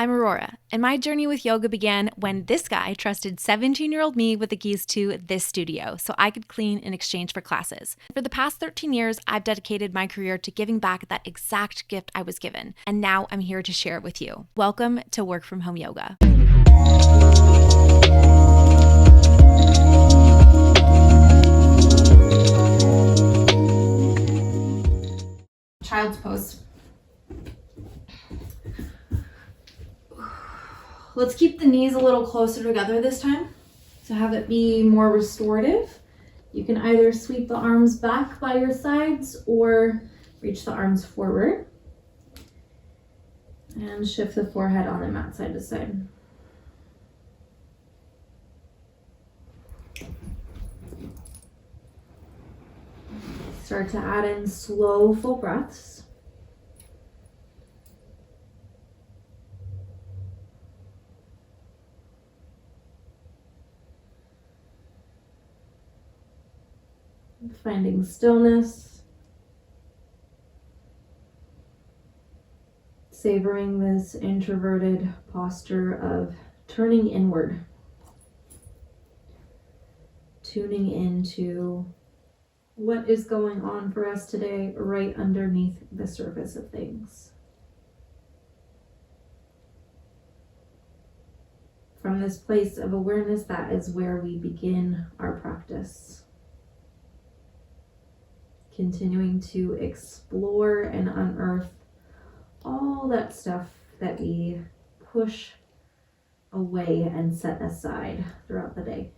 I'm Aurora, and my journey with yoga began when this guy trusted 17-year-old me with the keys to this studio so I could clean in exchange for classes. For the past 13 years, I've dedicated my career to giving back that exact gift I was given, and now I'm here to share it with you. Welcome to Work From Home Yoga. Child's pose. Let's keep the knees a little closer together this time to have it be more restorative. You can either sweep the arms back by your sides or reach the arms forward. And shift the forehead on the mat side to side. Start to add in slow, full breaths. Finding stillness, savoring this introverted posture of turning inward, tuning into what is going on for us today right underneath the surface of things. From this place of awareness, that is where we begin our practice. Continuing to explore and unearth all that stuff that we push away and set aside throughout the day.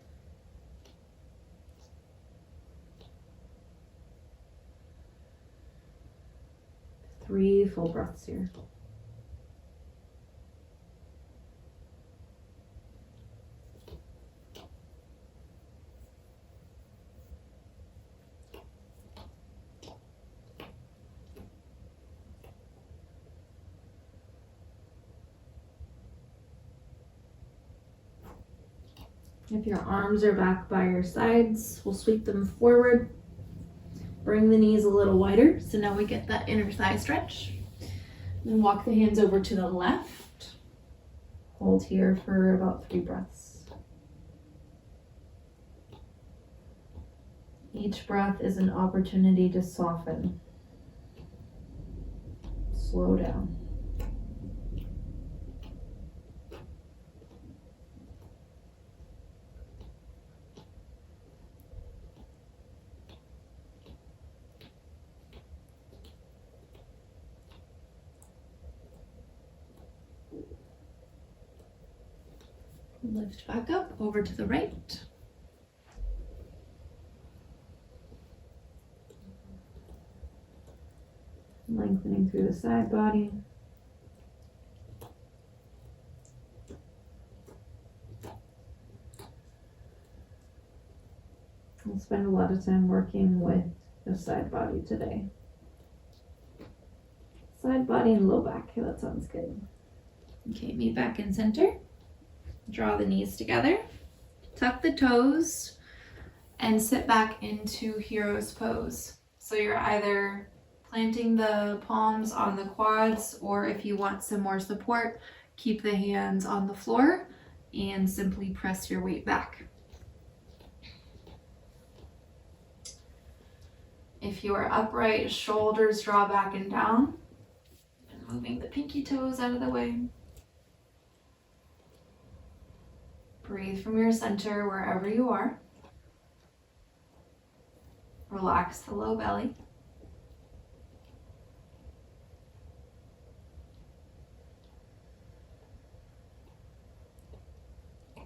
Three full breaths here. If your arms are back by your sides, we'll sweep them forward. Bring the knees a little wider, so now we get that inner thigh stretch. Then walk the hands over to the left. Hold here for about 3 breaths. Each breath is an opportunity to soften. Slow down. Lift back up, over to the right. Lengthening through the side body. We'll spend a lot of time working with the side body today. Side body and low back, that sounds good. Okay, meet back in center. Draw the knees together, tuck the toes, and sit back into hero's pose. So you're either planting the palms on the quads, or if you want some more support, keep the hands on the floor and simply press your weight back. If you are upright, shoulders draw back and down, and moving the pinky toes out of the way. Breathe from your center wherever you are. Relax the low belly.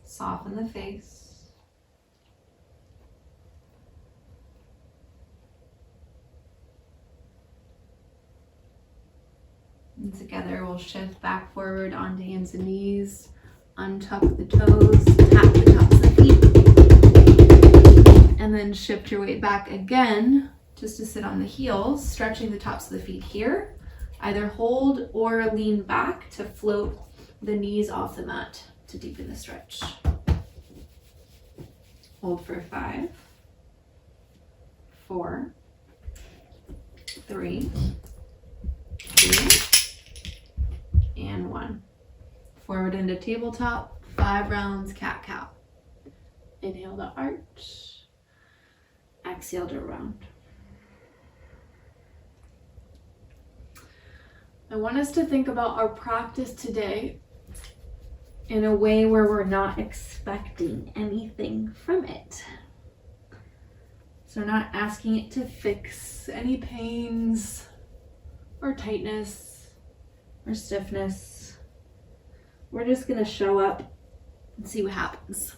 Soften the face. And together we'll shift back forward onto hands and knees. Untuck the toes, tap the tops of the feet, and then shift your weight back again just to sit on the heels, stretching the tops of the feet here. Either hold or lean back to float the knees off the mat to deepen the stretch. Hold for 5, 4, 3, 2, and 1. forward into tabletop, 5 rounds, cat-cow. Inhale to arch, exhale to round. I want us to think about our practice today in a way where we're not expecting anything from it. So we're not asking it to fix any pains or tightness or stiffness. We're just going to show up and see what happens.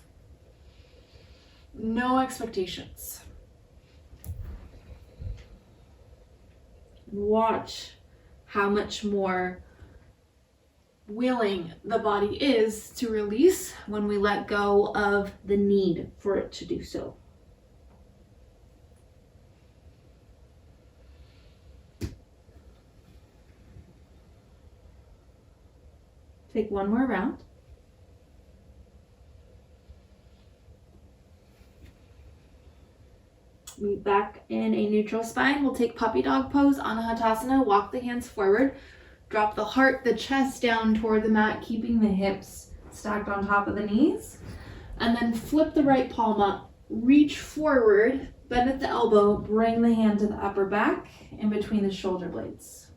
No expectations. Watch how much more willing the body is to release when we let go of the need for it to do so. Take one more round. Meet back in a neutral spine. We'll take puppy dog pose, Anahatasana. Walk the hands forward. Drop the heart, the chest down toward the mat, keeping the hips stacked on top of the knees. And then flip the right palm up. Reach forward, bend at the elbow, bring the hand to the upper back in between the shoulder blades.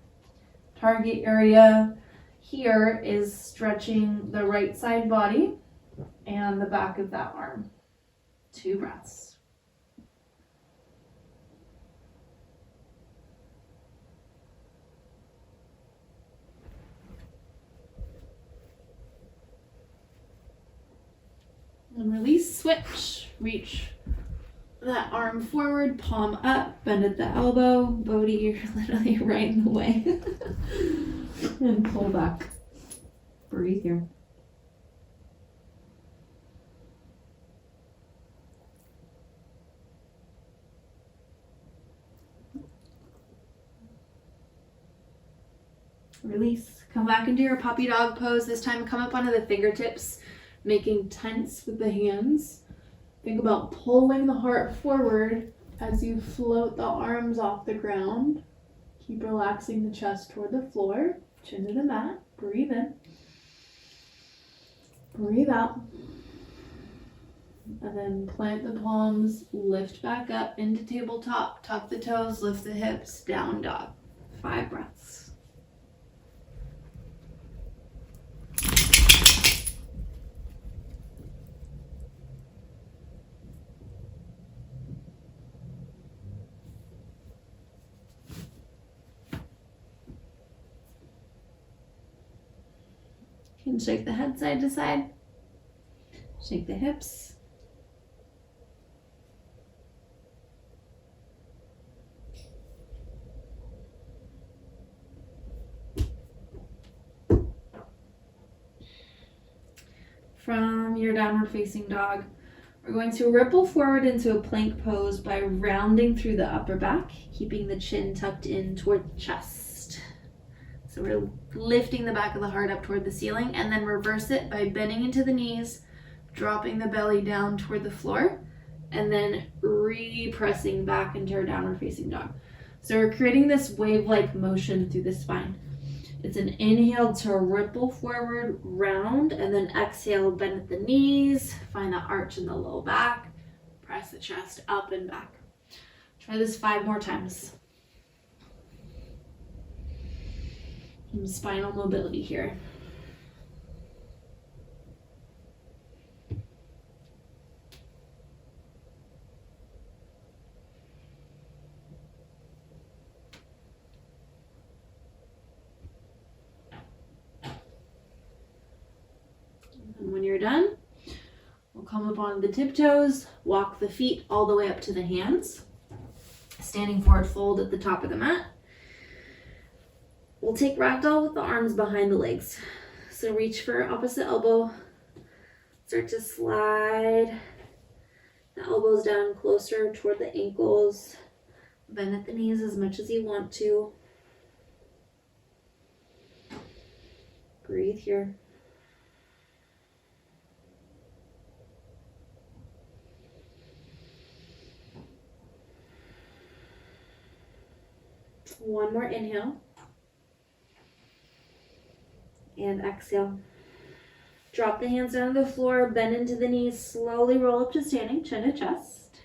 Target area here is stretching the right side body and the back of that arm. 2 breaths. And release, switch, reach that arm forward, palm up, bend at the elbow. Bodhi, you're literally right in the way. And pull back. Breathe here. Release. Come back into your puppy dog pose. This time come up onto the fingertips, making tents with the hands. Think about pulling the heart forward as you float the arms off the ground. Keep relaxing the chest toward the floor, chin to the mat. Breathe in. Breathe out. And then plant the palms, lift back up into tabletop, tuck the toes, lift the hips, down dog. 5 breaths. You can shake the head side to side. Shake the hips. From your downward facing dog, we're going to ripple forward into a plank pose by rounding through the upper back, keeping the chin tucked in toward the chest. So we're lifting the back of the heart up toward the ceiling, and then reverse it by bending into the knees, dropping the belly down toward the floor, and then repressing back into our downward facing dog. So we're creating this wave-like motion through the spine. It's an inhale to ripple forward, round, and then exhale, bend at the knees, find that arch in the low back, press the chest up and back. Try this 5 more times. Some spinal mobility here. And when you're done, we'll come up on the tiptoes, walk the feet all the way up to the hands, standing forward fold at the top of the mat. We'll take ragdoll with the arms behind the legs. So reach for opposite elbow. Start to slide the elbows down closer toward the ankles. Bend at the knees as much as you want to. Breathe here. One more inhale. And exhale. Drop the hands down to the floor, bend into the knees, slowly roll up to standing, chin to chest.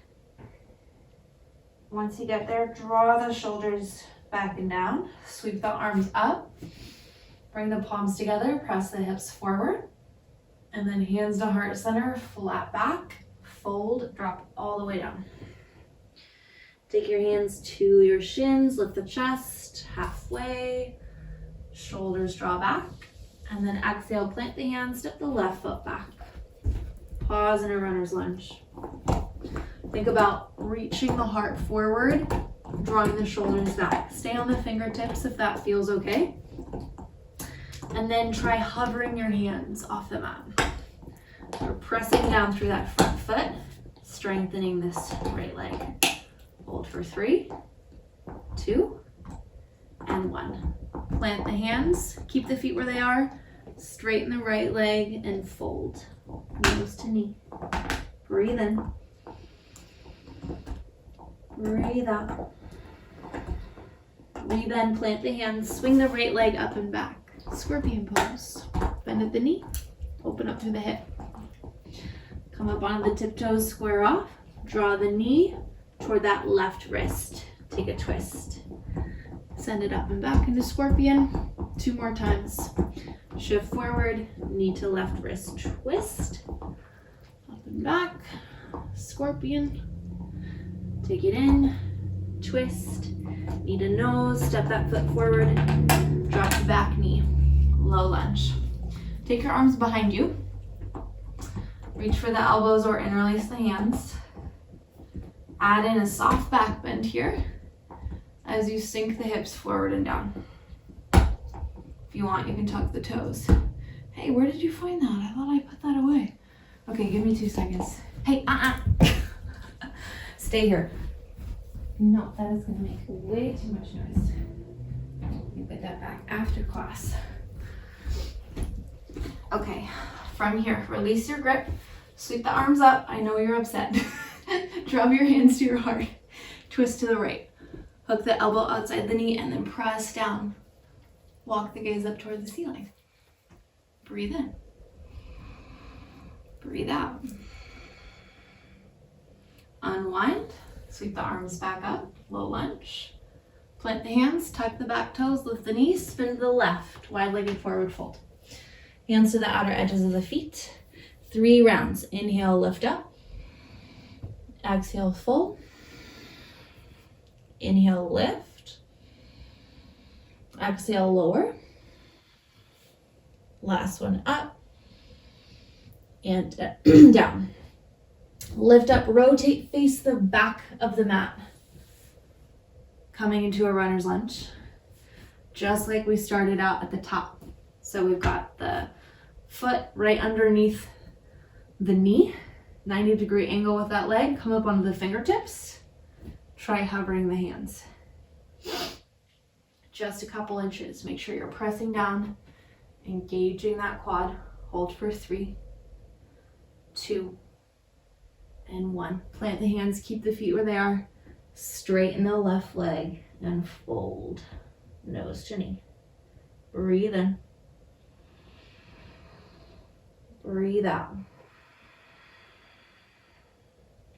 Once you get there, draw the shoulders back and down. Sweep the arms up. Bring the palms together, press the hips forward. And then hands to heart center, flat back, fold, drop all the way down. Take your hands to your shins, lift the chest, halfway. Shoulders draw back. And then exhale, plant the hands, step the left foot back. Pause in a runner's lunge. Think about reaching the heart forward, drawing the shoulders back. Stay on the fingertips if that feels okay. And then try hovering your hands off the mat. We're pressing down through that front foot, strengthening this right leg. Hold for 3, 2, and 1. Plant the hands, keep the feet where they are, straighten the right leg and fold. Nose to knee. Breathe in. Breathe out. Rebend, plant the hands, swing the right leg up and back. Scorpion pose. Bend at the knee, open up through the hip. Come up onto the tiptoes, square off. Draw the knee toward that left wrist. Take a twist. Send it up and back into scorpion. 2 more times. Shift forward, knee to left wrist, twist. Up and back, scorpion. Take it in, twist. Knee to nose, step that foot forward. Drop the back knee, low lunge. Take your arms behind you. Reach for the elbows or interlace the hands. Add in a soft back bend here as you sink the hips forward and down. If you want, you can tuck the toes. Hey, where did you find that? I thought I put that away. Okay, give me 2 seconds. Hey, stay here. No, that is gonna make way too much noise. You put that back after class. Okay, from here, release your grip. Sweep the arms up. I know you're upset. Drop your hands to your heart. Twist to the right. Hook the elbow outside the knee and then press down. Walk the gaze up toward the ceiling. Breathe in. Breathe out. Unwind. Sweep the arms back up. Low lunge. Plant the hands, tuck the back toes, lift the knees, spin to the left. Wide-legged forward fold. Hands to the outer edges of the feet. 3 rounds. Inhale, lift up. Exhale, fold. Inhale, lift. Exhale, lower. Last one, up. And down. Lift up, rotate, face the back of the mat. Coming into a runner's lunge. Just like we started out at the top. So we've got the foot right underneath the knee. 90-degree angle with that leg. Come up onto the fingertips. Try hovering the hands. Just a couple inches. Make sure you're pressing down, engaging that quad. Hold for 3, 2, and 1. Plant the hands, keep the feet where they are. Straighten the left leg and fold. Nose to knee. Breathe in. Breathe out.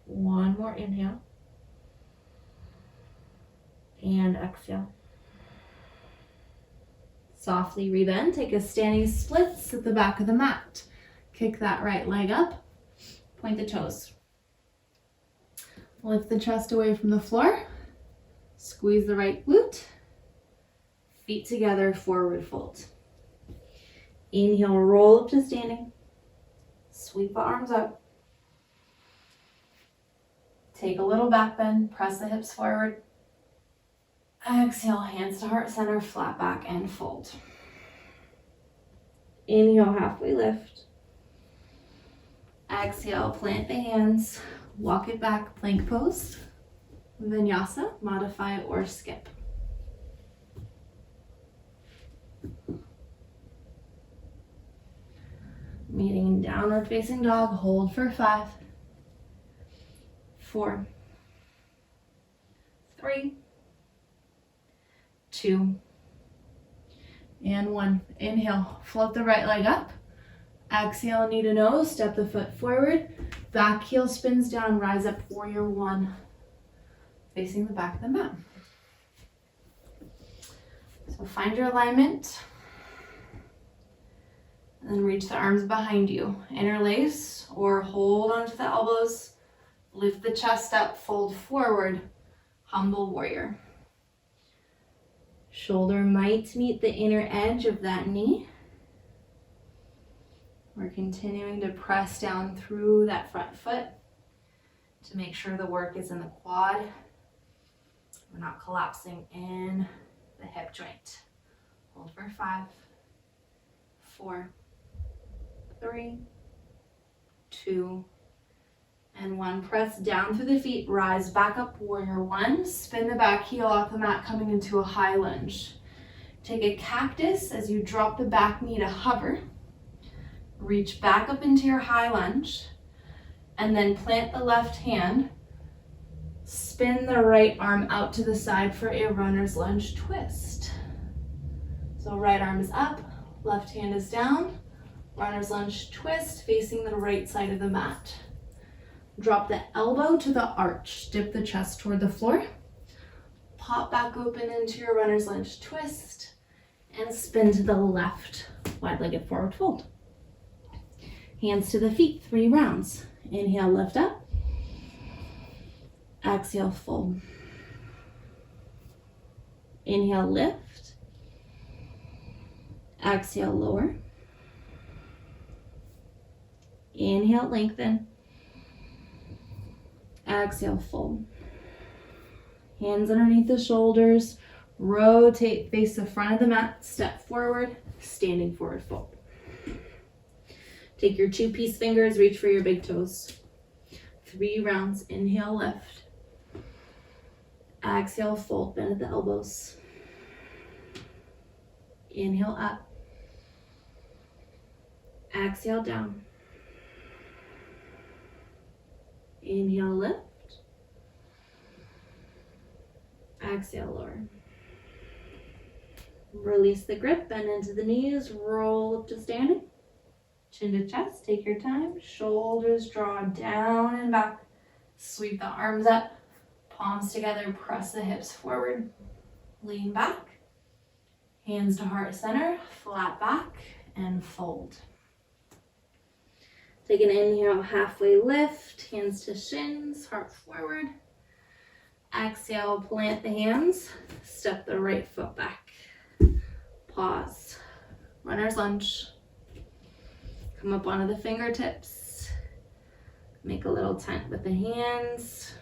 1 more inhale. And exhale. Softly rebend. Take a standing splits at the back of the mat. Kick that right leg up. Point the toes. Lift the chest away from the floor. Squeeze the right glute. Feet together, forward fold. Inhale, roll up to standing. Sweep the arms up. Take a little back bend, press the hips forward. Exhale, hands to heart center, flat back and fold. Inhale, halfway lift. Exhale, plant the hands, walk it back, plank pose. Vinyasa, modify or skip. Meeting in downward facing dog, hold for 5, 4, 3, 2, and 1. Inhale, float the right leg up. Exhale, knee to nose, step the foot forward. Back heel spins down, rise up, warrior one. Facing the back of the mat. So find your alignment. And then reach the arms behind you. Interlace or hold onto the elbows. Lift the chest up, fold forward. Humble warrior. Shoulder might meet the inner edge of that knee. We're continuing to press down through that front foot to make sure the work is in the quad. We're not collapsing in the hip joint. Hold for 5, 4, 3, 2, and 1. Press down through the feet, rise back up, warrior one. Spin the back heel off the mat, coming into a high lunge. Take a cactus as you drop the back knee to hover. Reach back up into your high lunge, and then plant the left hand. Spin the right arm out to the side for a runner's lunge twist. So right arm is up, left hand is down. Runner's lunge twist, facing the right side of the mat. Drop the elbow to the arch, dip the chest toward the floor. Pop back open into your runner's lunge twist, and spin to the left, wide-legged forward fold. Hands to the feet, 3 rounds. Inhale, lift up. Exhale, fold. Inhale, lift. Exhale, lower. Inhale, lengthen. Exhale, fold. Hands underneath the shoulders. Rotate, face the front of the mat. Step forward, standing forward fold. Take your 2-piece fingers, reach for your big toes. 3 rounds. Inhale, lift. Exhale, fold, bend at the elbows. Inhale, up. Exhale, down. Inhale, lift. Exhale, lower. Release the grip, bend into the knees, roll up to standing. Chin to chest, take your time. Shoulders draw down and back. Sweep the arms up. Palms together, press the hips forward. Lean back. Hands to heart center, flat back, and fold. Take an inhale, halfway lift. Hands to shins, heart forward. Exhale, plant the hands. Step the right foot back. Pause. Runner's lunge. Come up onto the fingertips. Make a little tent with the hands.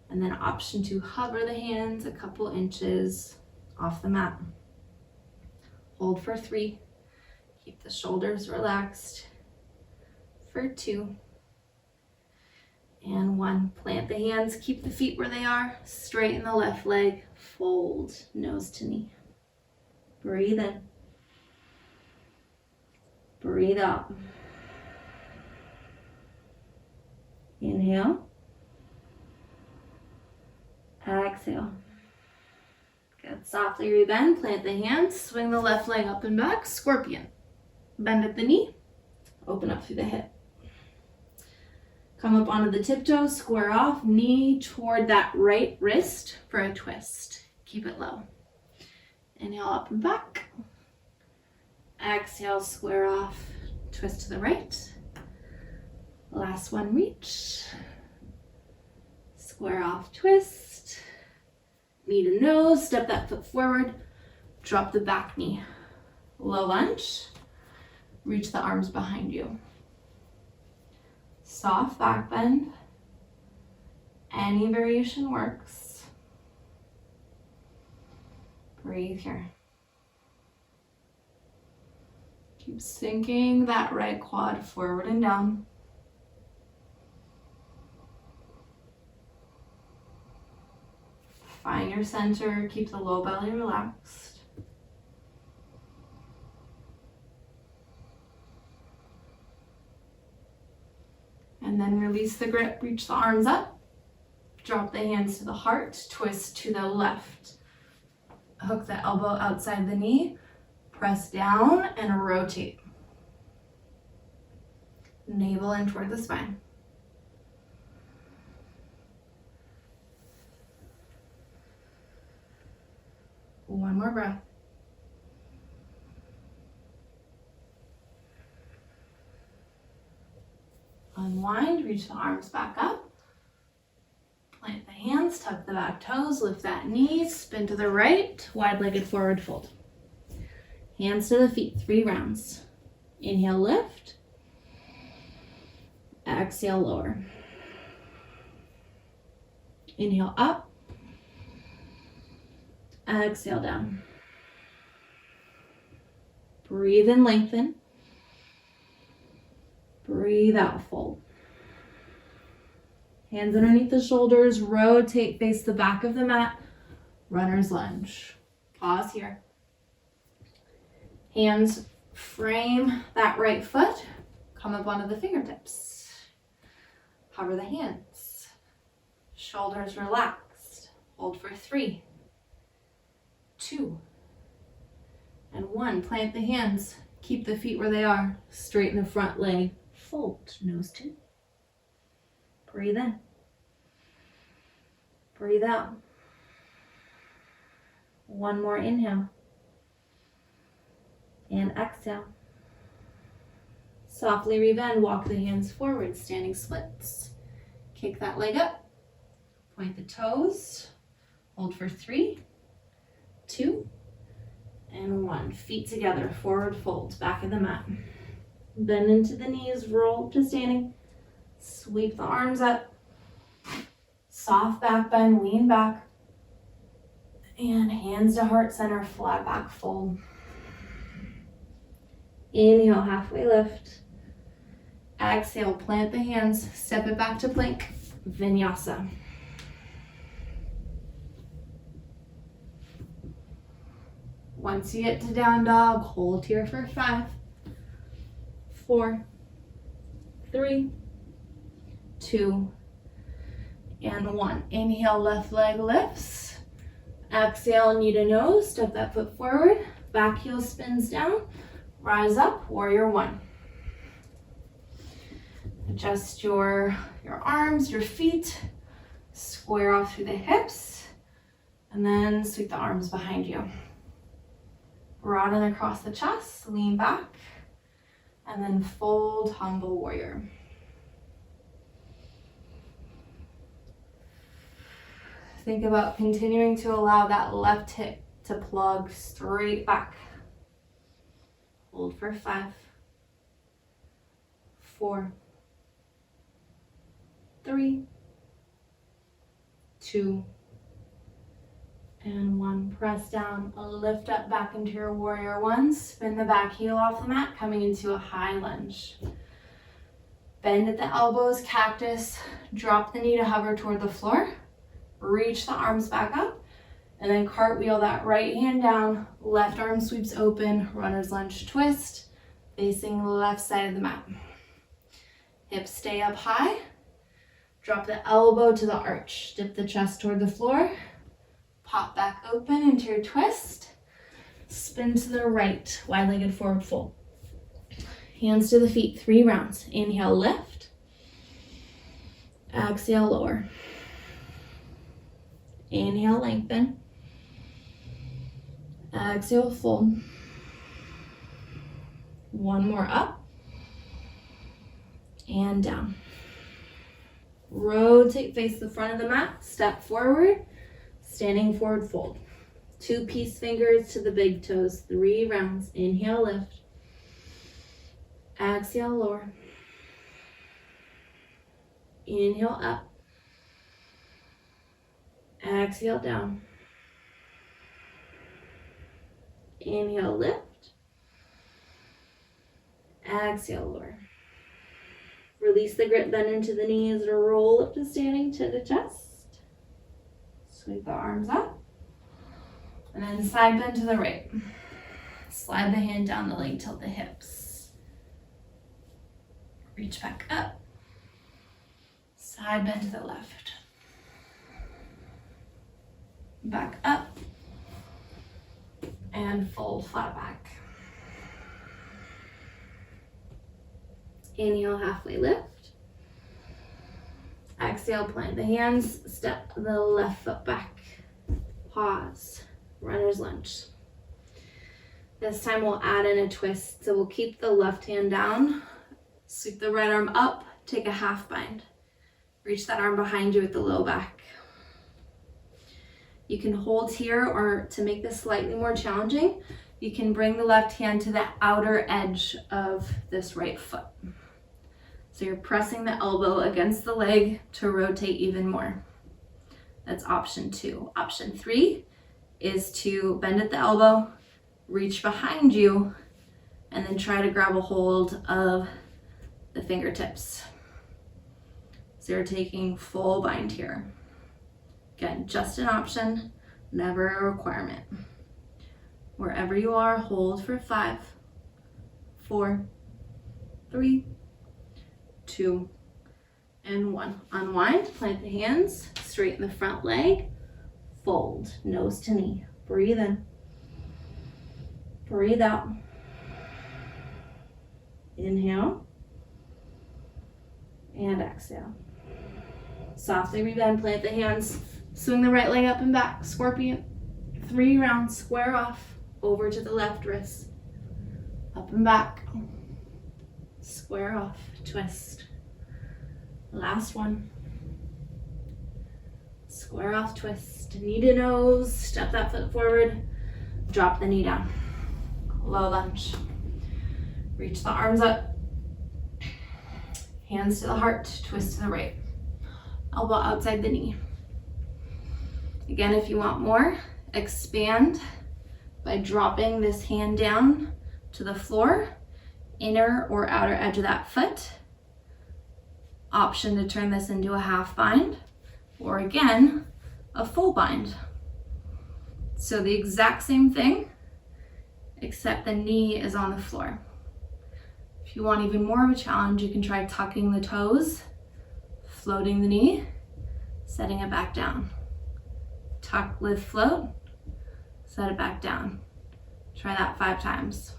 And then option to hover the hands a couple inches off the mat. Hold for 3. Keep the shoulders relaxed. For 2. And 1. Plant the hands, keep the feet where they are. Straighten the left leg. Fold, nose to knee. Breathe in. Breathe out. Inhale. Exhale. Good. Softly rebend. Plant the hands. Swing the left leg up and back. Scorpion. Bend at the knee. Open up through the hip. Come up onto the tiptoes. Square off. Knee toward that right wrist for a twist. Keep it low. Inhale up and back. Exhale, square off. Twist to the right. Last one, reach. Square off, twist. Knee to nose, step that foot forward. Drop the back knee. Low lunge. Reach the arms behind you. Soft back bend. Any variation works. Breathe here. Keep sinking that right quad forward and down. Find your center, keep the low belly relaxed. And then release the grip, reach the arms up. Drop the hands to the heart, twist to the left. Hook the elbow outside the knee, press down and rotate. Navel in toward the spine. One more breath. Unwind, reach the arms back up. Plant the hands, tuck the back toes, lift that knee, spin to the right, wide-legged forward fold. Hands to the feet, 3 rounds. Inhale, lift. Exhale, lower. Inhale, up. Exhale, down. Breathe in, lengthen. Breathe out, fold. Hands underneath the shoulders, rotate, face the back of the mat. Runner's lunge. Pause here. Hands frame that right foot. Come up onto the fingertips. Hover the hands. Shoulders relaxed. Hold for 3, 2, and 1. Plant the hands. Keep the feet where they are. Straighten the front leg. Fold. Nose to. Breathe in. Breathe out. One more inhale. And exhale. Softly rebend. Walk the hands forward. Standing splits. Kick that leg up. Point the toes. Hold for 3, 2, and 1. Feet together. Forward fold. Back of the mat. Bend into the knees. Roll to standing. Sweep the arms up. Soft back bend, lean back. And hands to heart center, flat back fold. Inhale, halfway lift. Exhale, plant the hands, step it back to plank, vinyasa. Once you get to down dog, hold here for 5, 4, 3, 2, and 1. Inhale, left leg lifts. Exhale, knee to nose, step that foot forward. Back heel spins down. Rise up, warrior 1. Adjust your arms, your feet. Square off through the hips. And then sweep the arms behind you. Broaden across the chest, lean back. And then fold, humble warrior. Think about continuing to allow that left hip to plug straight back. Hold for 5, 4, 3, 2, and 1. Press down, lift up back into your warrior 1. Spin the back heel off the mat, coming into a high lunge. Bend at the elbows, cactus. Drop the knee to hover toward the floor. Reach the arms back up, and then cartwheel that right hand down, left arm sweeps open, runner's lunge twist, facing the left side of the mat. Hips stay up high, drop the elbow to the arch, dip the chest toward the floor, pop back open into your twist, spin to the right, wide-legged forward fold. Hands to the feet, 3 rounds. Inhale, lift, exhale, lower. Inhale, lengthen. Exhale, fold. 1 more up. And down. Rotate, face the front of the mat. Step forward. Standing forward fold. 2 peace fingers to the big toes. 3 rounds. Inhale, lift. Exhale, lower. Inhale, up. Exhale, down. Inhale, lift. Exhale, lower. Release the grip, bend into the knees, roll up to standing, to the chest. Sweep the arms up. And then side bend to the right. Slide the hand down the leg, tilt the hips. Reach back up. Side bend to the left. Back up. And fold flat back. Inhale, halfway lift. Exhale, plant the hands, step the left foot back. Pause, runner's lunge. This time we'll add in a twist. So we'll keep the left hand down, sweep the right arm up, take a half bind. Reach that arm behind you with the low back. You can hold here, or to make this slightly more challenging, you can bring the left hand to the outer edge of this right foot. So you're pressing the elbow against the leg to rotate even more. That's option 2. Option 3 is to bend at the elbow, reach behind you, and then try to grab a hold of the fingertips. So you're taking full bind here. Again, just an option, never a requirement. Wherever you are, hold for 5, 4, 3, 2, and 1. Unwind, plant the hands, straighten the front leg, fold, nose to knee. Breathe in, breathe out. Inhale, and exhale. Softly rebend, plant the hands, swing the right leg up and back, scorpion. 3 rounds, square off, over to the left wrist, up and back, square off, twist. Last one. Square off, twist, knee to nose, step that foot forward, drop the knee down. Low lunge. Reach the arms up, hands to the heart, twist to the right. Elbow outside the knee. Again, if you want more, expand by dropping this hand down to the floor, inner or outer edge of that foot. Option to turn this into a half bind, or again, a full bind. So the exact same thing, except the knee is on the floor. If you want even more of a challenge, you can try tucking the toes, floating the knee, setting it back down. Tuck, lift, float, set it back down. Try that 5 times.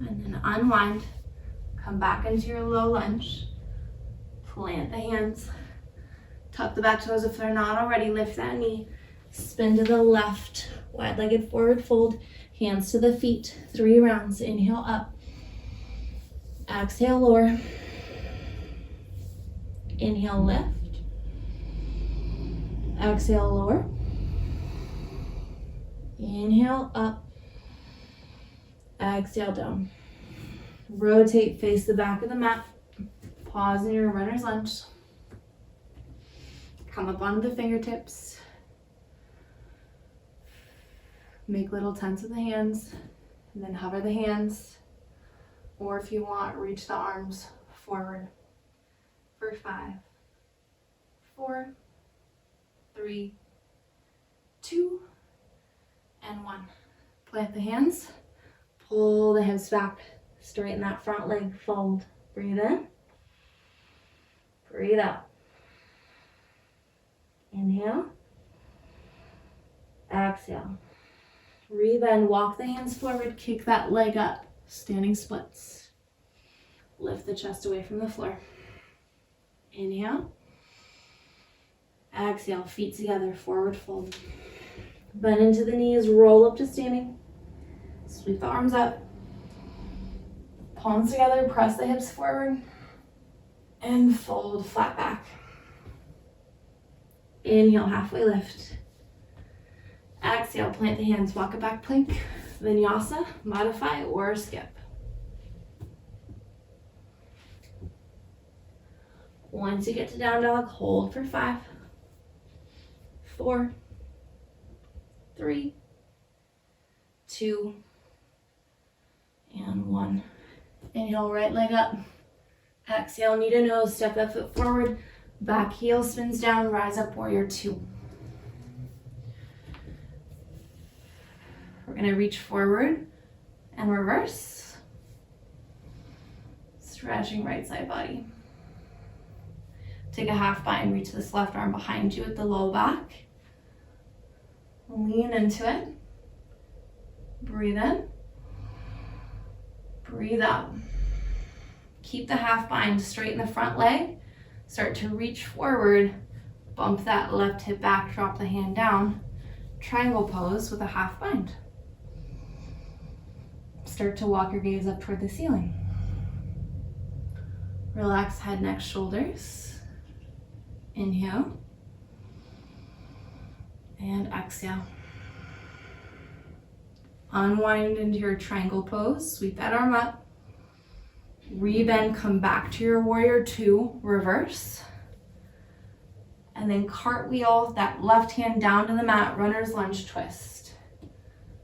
And then unwind, come back into your low lunge, plant the hands, tuck the back toes if they're not already, lift that knee, spin to the left, wide-legged forward fold, hands to the feet, 3 rounds, inhale up, exhale lower, inhale lift, exhale lower, inhale up, exhale down. Rotate, face the back of the mat. Pause in your runner's lunge. Come up onto the fingertips. Make little tents with the hands, and then hover the hands. Or if you want, reach the arms forward for 5, 4, 3, 2, and 1. Plant the hands. Pull the hips back, straighten that front leg, fold. Breathe in, breathe out. Inhale, exhale. Rebend, walk the hands forward, kick that leg up, standing splits. Lift the chest away from the floor. Inhale, exhale, feet together, forward fold. Bend into the knees, roll up to standing. Sweep the arms up, palms together, press the hips forward, and fold flat back. Inhale, halfway lift. Exhale, plant the hands, walk it back plank, vinyasa, modify, or skip. Once you get to down dog, hold for 5, 4, 3, 2, and 1. Inhale, right leg up. Exhale, knee to nose, step that foot forward. Back heel spins down, rise up, warrior 2. We're gonna reach forward and reverse. Stretching right side body. Take a half bind, reach this left arm behind you with the low back. Lean into it. Breathe in. Breathe out. Keep the half bind, straighten the front leg. Start to reach forward. Bump that left hip back, drop the hand down. Triangle pose with a half bind. Start to walk your gaze up toward the ceiling. Relax head, neck, shoulders. Inhale. And exhale. Unwind into your triangle pose. Sweep that arm up. Rebend, come back to your warrior two, reverse. And then cartwheel that left hand down to the mat, runner's lunge twist.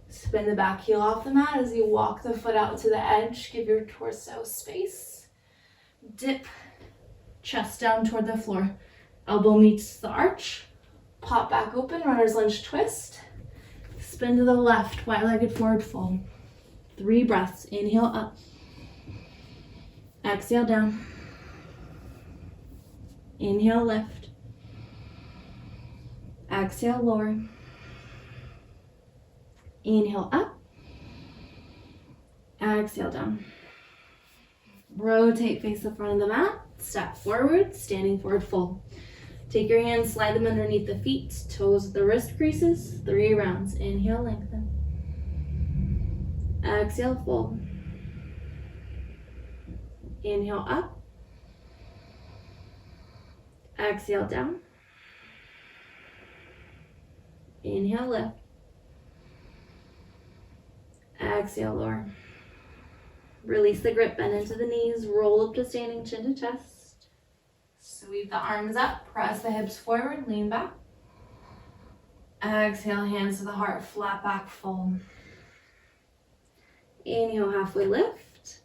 Spin the back heel off the mat as you walk the foot out to the edge. Give your torso space. Dip, chest down toward the floor. Elbow meets the arch. Pop back open, runner's lunge twist. Spin to the left, wide-legged forward fold. 3 breaths. Inhale up. Exhale down. Inhale lift. Exhale lower. Inhale up. Exhale down. Rotate, face the front of the mat. Step forward, standing forward fold. Take your hands, slide them underneath the feet, toes at the wrist creases, 3 rounds. Inhale, lengthen. Exhale, fold. Inhale up. Exhale down. Inhale, lift. Exhale, lower. Release the grip, bend into the knees, roll up to standing, chin to chest. Sweep the arms up, press the hips forward, lean back. Exhale, hands to the heart, flat back fold. Inhale, halfway lift.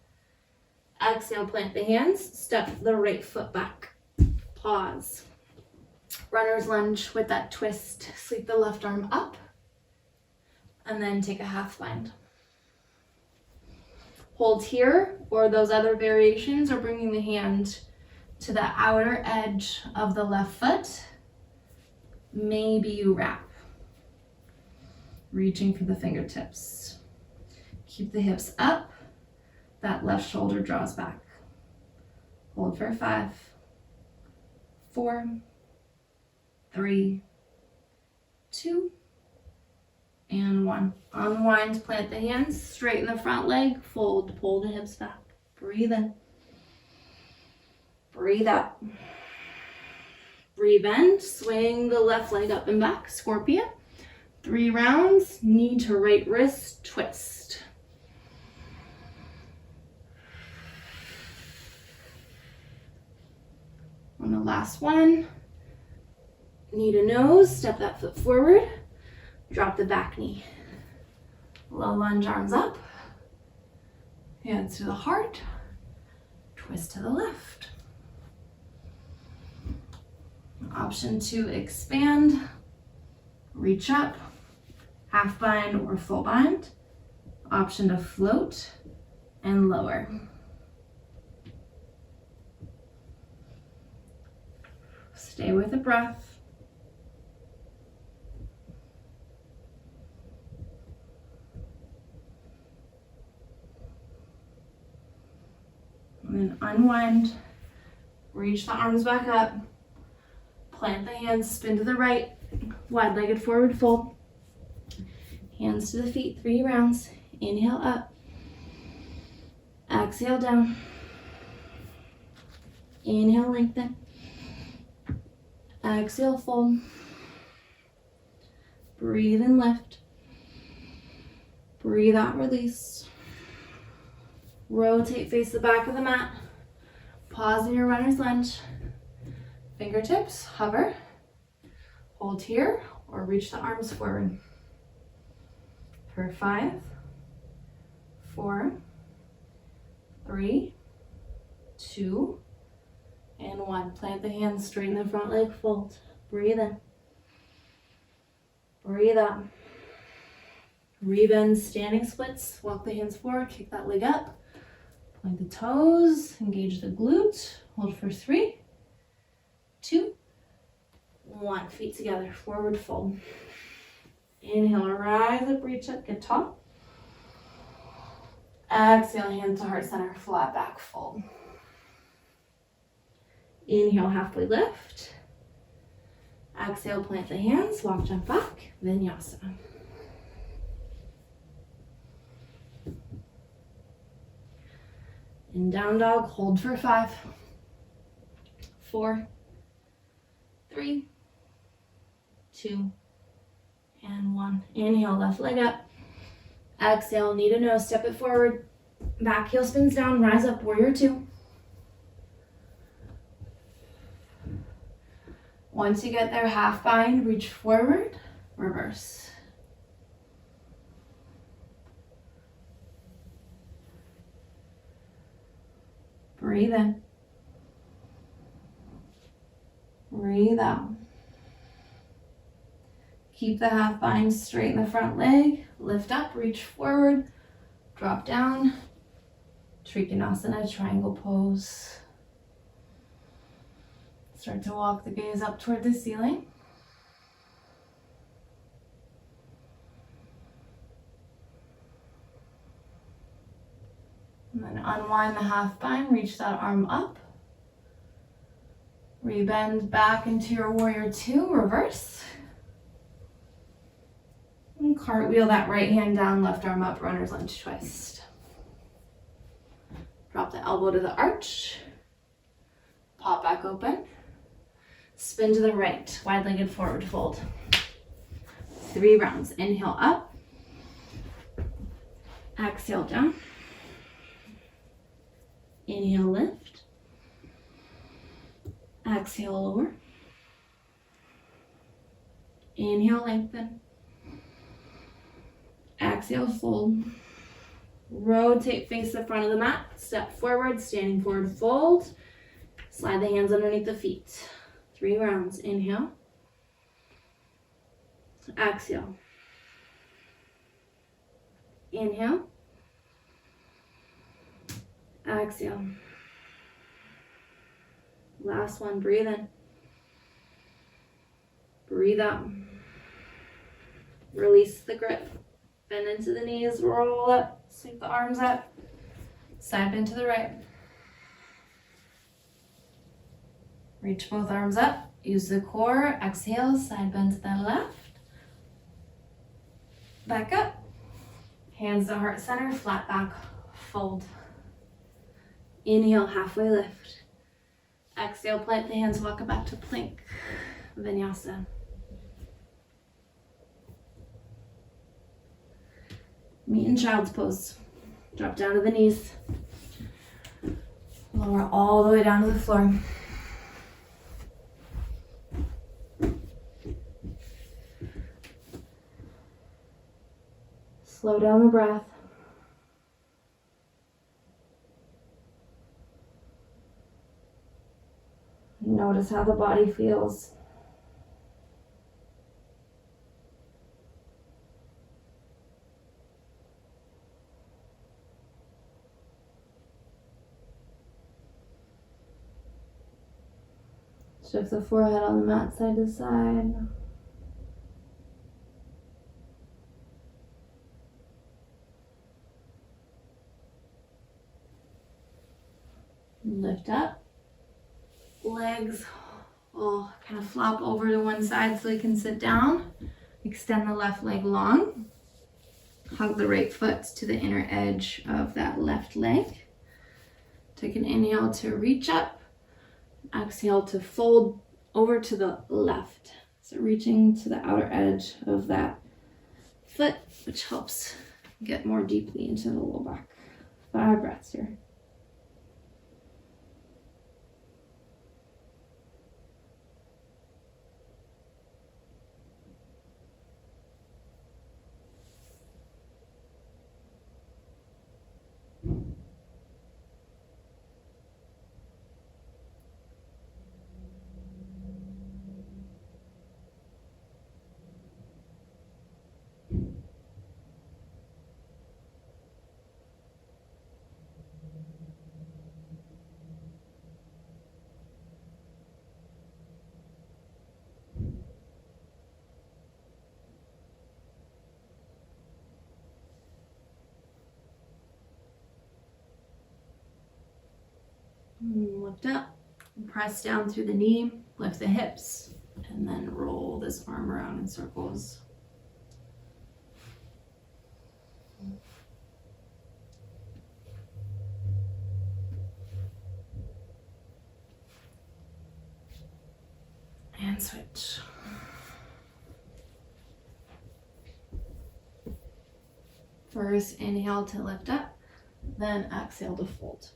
Exhale, plant the hands, step the right foot back. Pause. Runner's lunge with that twist. Sweep the left arm up. And then take a half bind. Hold here, or those other variations, or bringing the hand to the outer edge of the left foot. Maybe you wrap. Reaching for the fingertips. Keep the hips up. That left shoulder draws back. Hold for 5, 4, 3, 2, and 1. Unwind, plant the hands, straighten the front leg, fold, pull the hips back. Breathe in. Breathe out. Rebend, swing the left leg up and back, scorpion. 3 rounds, knee to right wrist, twist. On the last one, knee to nose, step that foot forward, drop the back knee. Low lunge, arms up, hands to the heart, twist to the left. Option to expand, reach up, half bind or full bind. Option to float and lower. Stay with the breath. And then unwind, reach the arms back up, plant the hands, spin to the right, wide-legged forward fold. Hands to the feet, 3 rounds. Inhale up, exhale down. Inhale, lengthen. Exhale, fold. Breathe and lift. Breathe out, release. Rotate, face the back of the mat. Pause in your runner's lunge. Fingertips, hover. Hold here or reach the arms forward. For 5, 4, 3, 2, and 1. Plant the hands, straighten the front leg, fold. Breathe in. Breathe out. Rebend, standing splits. Walk the hands forward, kick that leg up. Point the toes, engage the glutes. Hold for 3, 2, 1. Feet together, forward fold. Inhale, rise up, reach up, get tall. Exhale, hand to heart center, flat back, fold. Inhale, halfway lift. Exhale, plant the hands, walk, jump back, vinyasa. In down dog, hold for 5, 4, 3, 2, and 1. Inhale, left leg up. Exhale, knee to nose, step it forward. Back heel spins down, rise up, warrior 2. Once you get there, half bind, reach forward, reverse. Breathe in. Breathe out. Keep the half bind, straighten the front leg, lift up, reach forward, drop down, Trikonasana, triangle pose. Start to walk the gaze up toward the ceiling. And then unwind the half bind, reach that arm up. Rebend back into your warrior 2, reverse. And cartwheel that right hand down, left arm up, runner's lunge twist. Drop the elbow to the arch. Pop back open. Spin to the right, wide-legged forward fold. 3 rounds. Inhale up. Exhale down. Inhale, lift. Exhale, lower. Inhale, lengthen. Exhale, fold. Rotate, face the front of the mat. Step forward, standing forward, fold. Slide the hands underneath the feet. 3 rounds. Inhale. Exhale. Inhale. Exhale. Last one. Breathe in. Breathe out. Release the grip. Bend into the knees. Roll up. Sweep the arms up. Side bend to the right. Reach both arms up. Use the core. Exhale. Side bend to the left. Back up. Hands to heart center. Flat back. Fold. Inhale. Halfway lift. Exhale. Plant the hands. Walk it back to plank. Vinyasa. Meet in child's pose. Drop down to the knees. Lower all the way down to the floor. Slow down the breath. Notice how the body feels. Shift the forehead on the mat side to side. Lift up. Legs will kind of flop over to one side so you can sit down. Extend the left leg long. Hug the right foot to the inner edge of that left leg. Take an inhale to reach up. Exhale to fold over to the left. So reaching to the outer edge of that foot, which helps get more deeply into the low back. 5 breaths here. lift up, press down through the knee, lift the hips, and then roll this arm around in circles. And switch. First, inhale to lift up, then exhale to fold.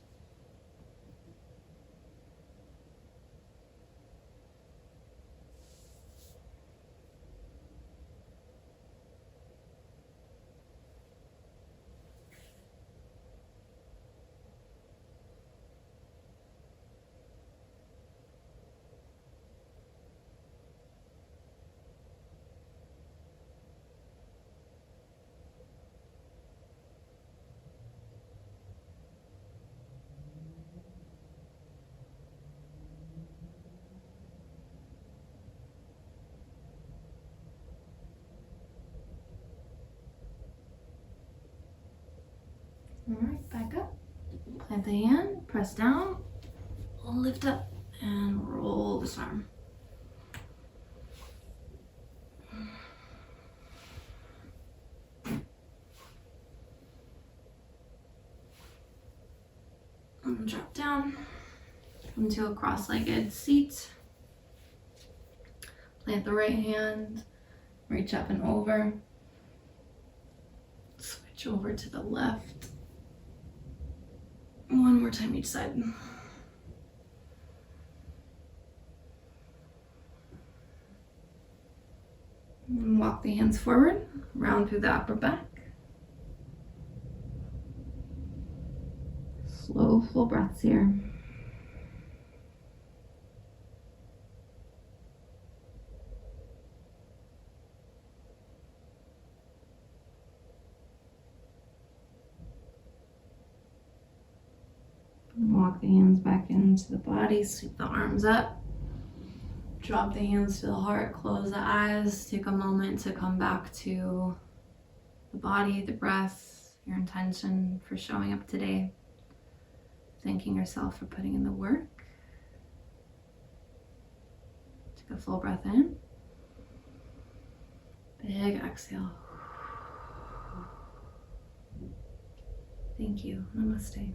All right, back up. Plant the hand, press down, lift up, and roll this arm. And drop down, come to a cross-legged seat. Plant the right hand, reach up and over. Switch over to the left. One more time each side. And walk the hands forward, round through the upper back. Slow, full breaths here. Walk the hands back into the body, sweep the arms up. Drop the hands to the heart, close the eyes. Take a moment to come back to the body, the breath, your intention for showing up today. Thanking yourself for putting in the work. Take a full breath in. Big exhale. Thank you. Namaste.